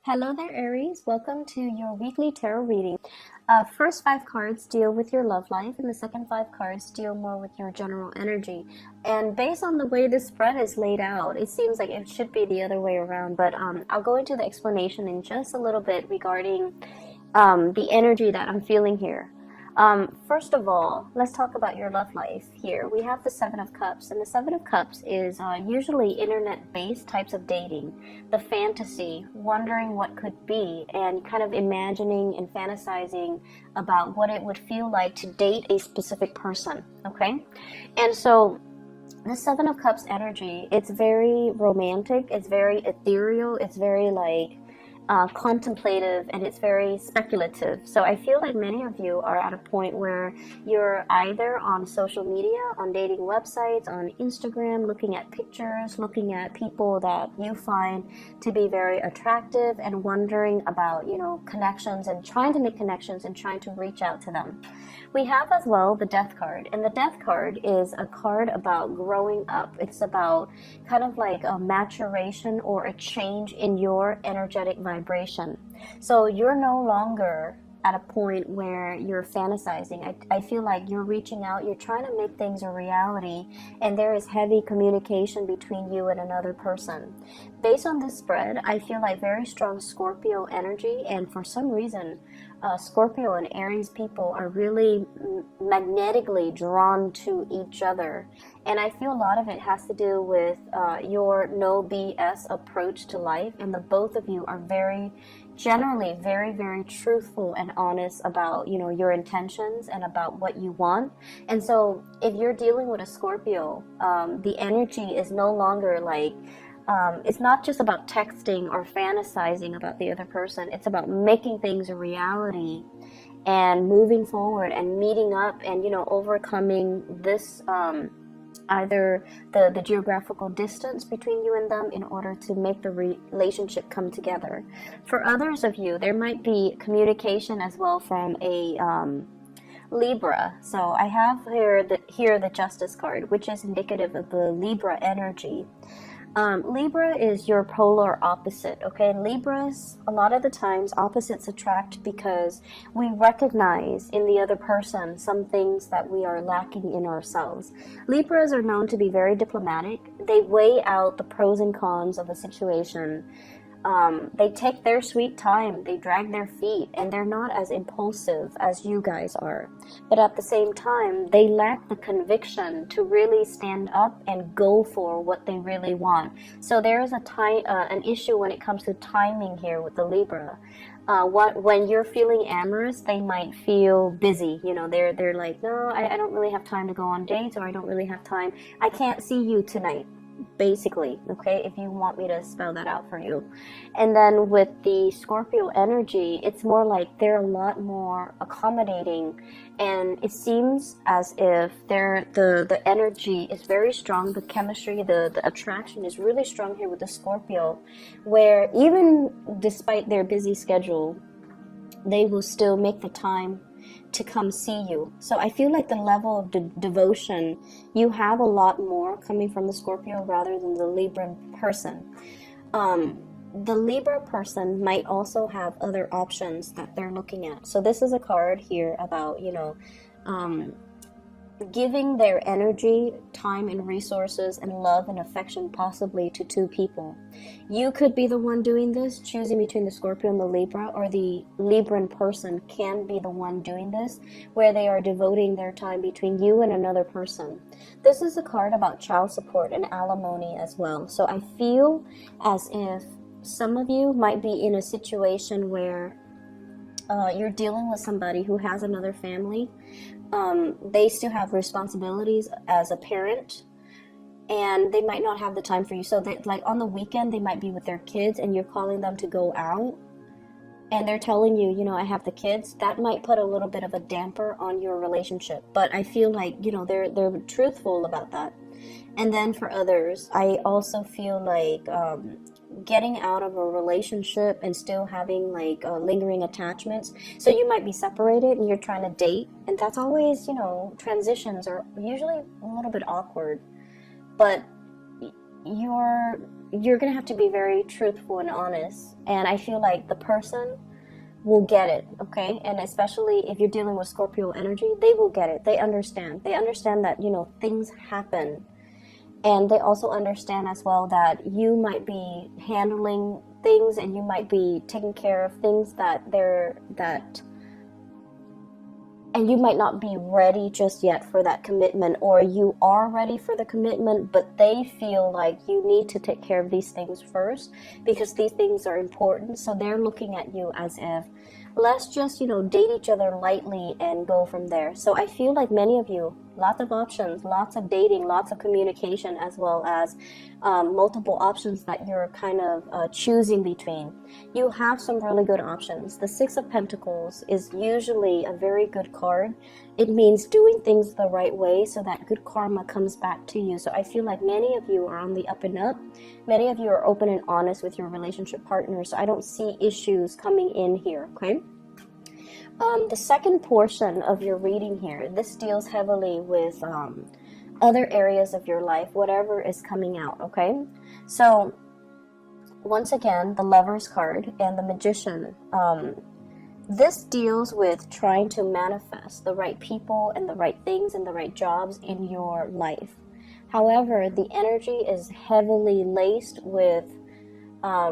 Hello there, Aries. Welcome to your weekly tarot reading. First five cards deal with your love life, and the second five cards deal more with your general energy. And based on the way this spread is laid out, it seems like it should be the other way around. But I'll go into the explanation in just a little bit regarding the energy that I'm feeling here. First of all, let's talk about your love life here. We have the Seven of Cups, and the Seven of Cups is usually internet-based types of dating, the fantasy, wondering what could be, and kind of imagining and fantasizing about what it would feel like to date a specific person, okay? And so the Seven of Cups energy, it's very romantic, it's very ethereal, it's very like contemplative, and it's very speculative. So I feel like many of you are at a point where you're either on social media, on dating websites, on Instagram, looking at pictures, looking at people that you find to be very attractive and wondering about, connections and trying to make connections and trying to reach out to them. We have as well the Death card, and the Death card is a card about growing up. It's about kind of like a maturation or a change in your energetic vibration. So you're no longer at a point where you're fantasizing. I feel like you're reaching out, you're trying to make things a reality, and there is heavy communication between you and another person. Based on this spread, I feel like very strong Scorpio energy, and for some reason, Scorpio and Aries people are really magnetically drawn to each other. And I feel a lot of it has to do with your no BS approach to life, and the both of you are generally very, very truthful and honest about, your intentions and about what you want. And so if you're dealing with a Scorpio, the energy is no longer like, it's not just about texting or fantasizing about the other person. It's about making things a reality and moving forward and meeting up and, overcoming this, either the geographical distance between you and them in order to make the relationship come together. For others of you, there might be communication as well from a Libra. So I have here the Justice card, which is indicative of the Libra energy. Libra is your polar opposite, okay? Libras, a lot of the times, opposites attract because we recognize in the other person some things that we are lacking in ourselves. Libras are known to be very diplomatic. They weigh out the pros and cons of a situation. They take their sweet time, they drag their feet, and they're not as impulsive as you guys are. But at the same time, they lack the conviction to really stand up and go for what they really want. So there is an issue when it comes to timing here with the Libra. When you're feeling amorous, they might feel busy. They're like, no, I don't really have time to go on dates, or I don't really have time. I can't see you tonight. Basically, okay, if you want me to spell that out for you. And then with the Scorpio energy, it's more like they're a lot more accommodating, and it seems as if the energy is very strong. The chemistry, the attraction is really strong here with the Scorpio, where even despite their busy schedule, they will still make the time to come see you. So I feel like the level of devotion, you have a lot more coming from the Scorpio rather than the Libra person. The Libra person might also have other options that they're looking at. So this is a card here about, giving their energy, time, and resources, and love and affection possibly to two people. You could be the one doing this, choosing between the Scorpio and the Libra, or the Libran person can be the one doing this, where they are devoting their time between you and another person. This is a card about child support and alimony as well. So I feel as if some of you might be in a situation where you're dealing with somebody who has another family. They still have responsibilities as a parent, and they might not have the time for you. So like on the weekend, they might be with their kids, and you're calling them to go out, and they're telling you, I have the kids. That might put a little bit of a damper on your relationship. But I feel like, they're truthful about that. And then for others, I also feel like getting out of a relationship and still having like lingering attachments. So you might be separated and you're trying to date, and that's always, transitions are usually a little bit awkward, but you're you're gonna have to be very truthful and honest, and I feel like the person will get it, okay? And especially if you're dealing with Scorpio energy, they will get it. They understand that, you know, things happen, and they also understand as well that you might be handling things and you might be taking care of things and you might not be ready just yet for that commitment, or you are ready for the commitment, but they feel like you need to take care of these things first because these things are important. So they're looking at you as if, let's just, you know, date each other lightly and go from there. So I feel like many of you, lots of options, lots of dating, lots of communication, as well as multiple options that you're kind of choosing between. You have some really good options. The Six of Pentacles is usually a very good card. It means doing things the right way so that good karma comes back to you. So I feel like many of you are on the up and up. Many of you are open and honest with your relationship partners. So I don't see issues coming in here, okay? The second portion of your reading here, this deals heavily with other areas of your life, whatever is coming out, okay? So once again, the Lover's card and the Magician. This deals with trying to manifest the right people and the right things and the right jobs in your life. However, the energy is heavily laced with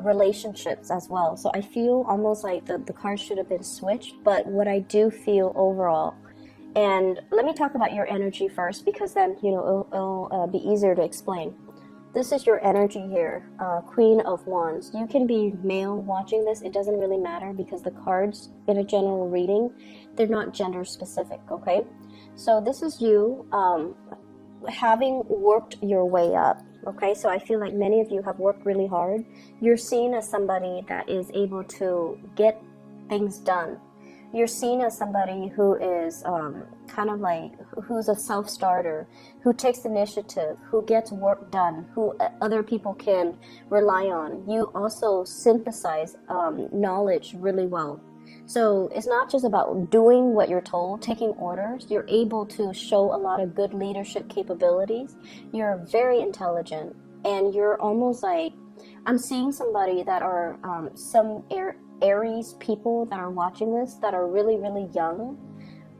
relationships as well. So I feel almost like the cards should have been switched, but what I do feel overall, and let me talk about your energy first, because then, you know, it'll be easier to explain. This is your energy here, Queen of Wands. You can be male watching this. It doesn't really matter because the cards in a general reading, they're not gender specific, okay? So this is you having worked your way up, okay? So I feel like many of you have worked really hard. You're seen as somebody that is able to get things done. You're seen as somebody who is kind of like, who's a self-starter, who takes initiative, who gets work done, who other people can rely on. You also synthesize knowledge really well. So it's not just about doing what you're told, taking orders. You're able to show a lot of good leadership capabilities. You're very intelligent, and you're almost like, I'm seeing somebody that are some Aries people that are watching this that are really, really young,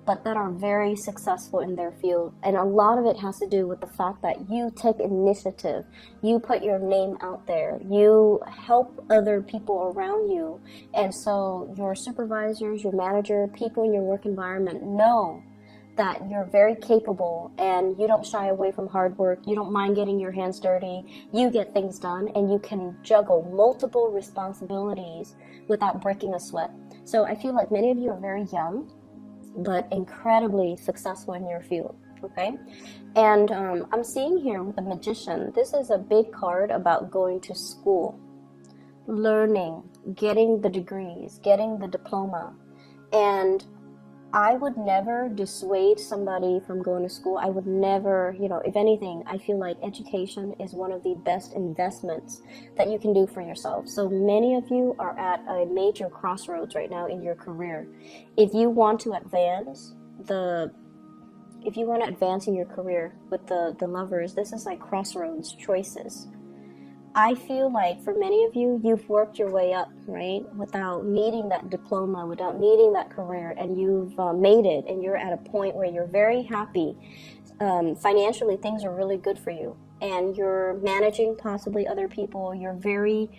but that are very successful in their field. And a lot of it has to do with the fact that you take initiative, you put your name out there, you help other people around you. And so your supervisors, your manager, people in your work environment know that you're very capable and you don't shy away from hard work. You don't mind getting your hands dirty. You get things done and you can juggle multiple responsibilities without breaking a sweat. So I feel like many of you are very young, but incredibly successful in your field, okay? And I'm seeing here with the Magician, this is a big card about going to school, learning, getting the degrees, getting the diploma. And I would never dissuade somebody from going to school. I would never, you know, if anything, I feel like education is one of the best investments that you can do for yourself. So many of you are at a major crossroads right now in your career. If you want to advance in your career with the Lovers, this is like crossroads choices. I feel like for many of you, you've worked your way up, right? Without needing that diploma, without needing that career, and you've made it, and you're at a point where you're very happy. Financially, things are really good for you, and you're managing possibly other people. You're very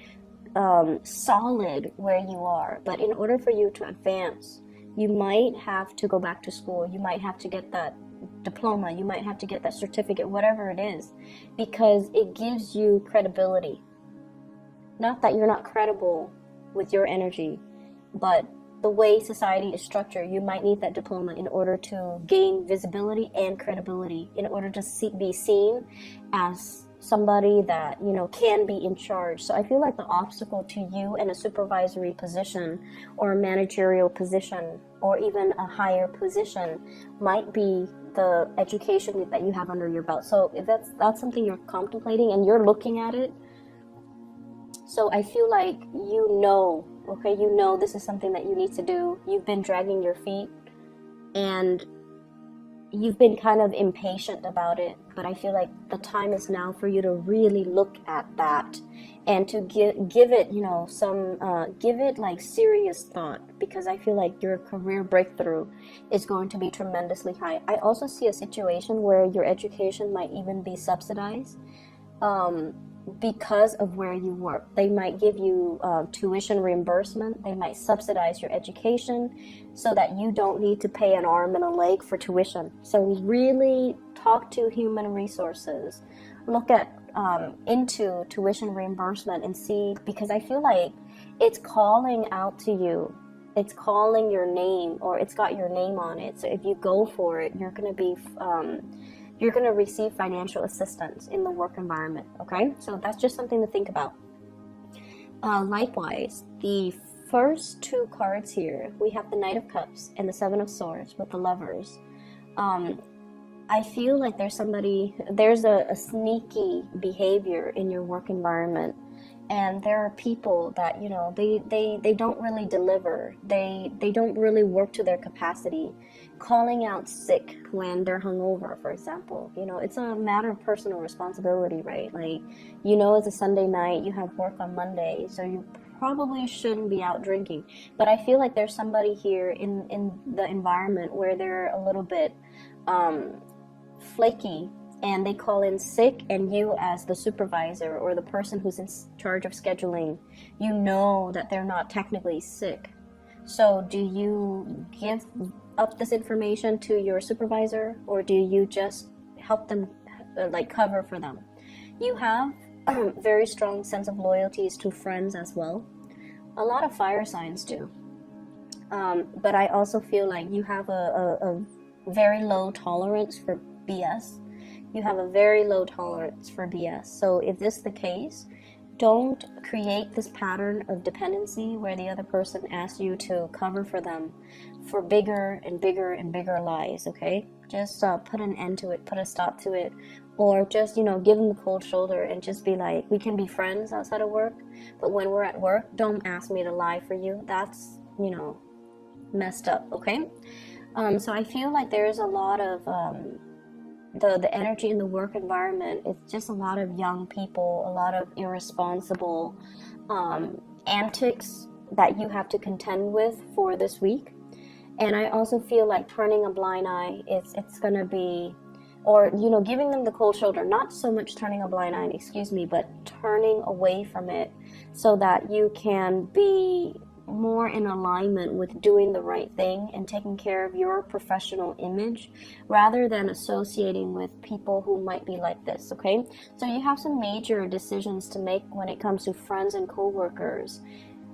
solid where you are. But in order for you to advance, you might have to go back to school. You might have to get that diploma, you might have to get that certificate, whatever it is, because it gives you credibility. Not that you're not credible with your energy, but the way society is structured, you might need that diploma in order to gain visibility and credibility, in order to be seen as somebody that, you know, can be in charge. So I feel like the obstacle to you in a supervisory position or a managerial position or even a higher position might be the education that you have under your belt. So if that's something you're contemplating and you're looking at it, so I feel like you know, okay, you know this is something that you need to do. You've been dragging your feet, and you've been kind of impatient about it, but I feel like the time is now for you to really look at that and to give it, you know, give it like serious thought, because I feel like your career breakthrough is going to be tremendously high. I also see a situation where your education might even be subsidized. Because of where you work. They might give you tuition reimbursement. They might subsidize your education so that you don't need to pay an arm and a leg for tuition. So really talk to human resources. Look at into tuition reimbursement and see, because I feel like it's calling out to you. It's calling your name, or it's got your name on it. So if you go for it, you're going to receive financial assistance in the work environment, okay? So that's just something to think about. Likewise, the first two cards here, we have the Knight of Cups and the Seven of Swords with the Lovers. I feel like there's a sneaky behavior in your work environment. And there are people that, you know, they don't really deliver. They don't really work to their capacity. Calling out sick when they're hungover, for example. You know, it's a matter of personal responsibility, right? Like, you know, it's a Sunday night, you have work on Monday, so you probably shouldn't be out drinking. But I feel like there's somebody here in the environment where they're a little bit flaky, and they call in sick, and you as the supervisor or the person who's in charge of scheduling, you know that they're not technically sick. So do you give up this information to your supervisor, or do you just help them, like cover for them? You have a very strong sense of loyalties to friends as well. A lot of fire signs do. But I also feel like you have a very low tolerance for BS. You have a very low tolerance for BS. So if this is the case, don't create this pattern of dependency where the other person asks you to cover for them for bigger and bigger and bigger lies, okay? Just put an end to it, put a stop to it, or just, you know, give them the cold shoulder and just be like, we can be friends outside of work, but when we're at work, don't ask me to lie for you. That's, you know, messed up, okay? So I feel like there's a lot of the energy in the work environment. It's just a lot of young people, a lot of irresponsible antics that you have to contend with for this week. And I also feel like turning a blind eye, it's going to be, or, you know, giving them the cold shoulder, not so much turning a blind eye, but turning away from it so that you can be more in alignment with doing the right thing and taking care of your professional image rather than associating with people who might be like this, okay? So you have some major decisions to make when it comes to friends and co-workers.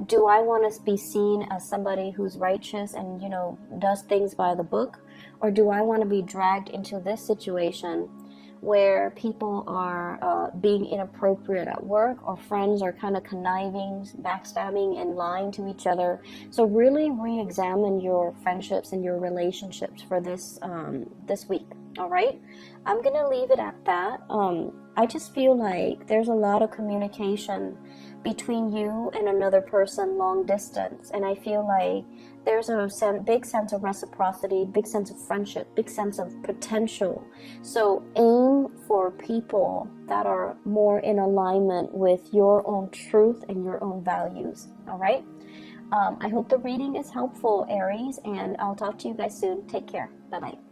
Do I want to be seen as somebody who's righteous and, you know, does things by the book? Or do I want to be dragged into this situation where people are being inappropriate at work, or friends are kind of conniving, backstabbing, and lying to each other? So really re-examine your friendships and your relationships for this week, all right? I'm going to leave it at that. I just feel like there's a lot of communication between you and another person long distance, and I feel like there's a big sense of reciprocity, big sense of friendship, big sense of potential. So aim for people that are more in alignment with your own truth and your own values, all right? I hope the reading is helpful, Aries, and I'll talk to you guys soon. Take care. Bye-bye.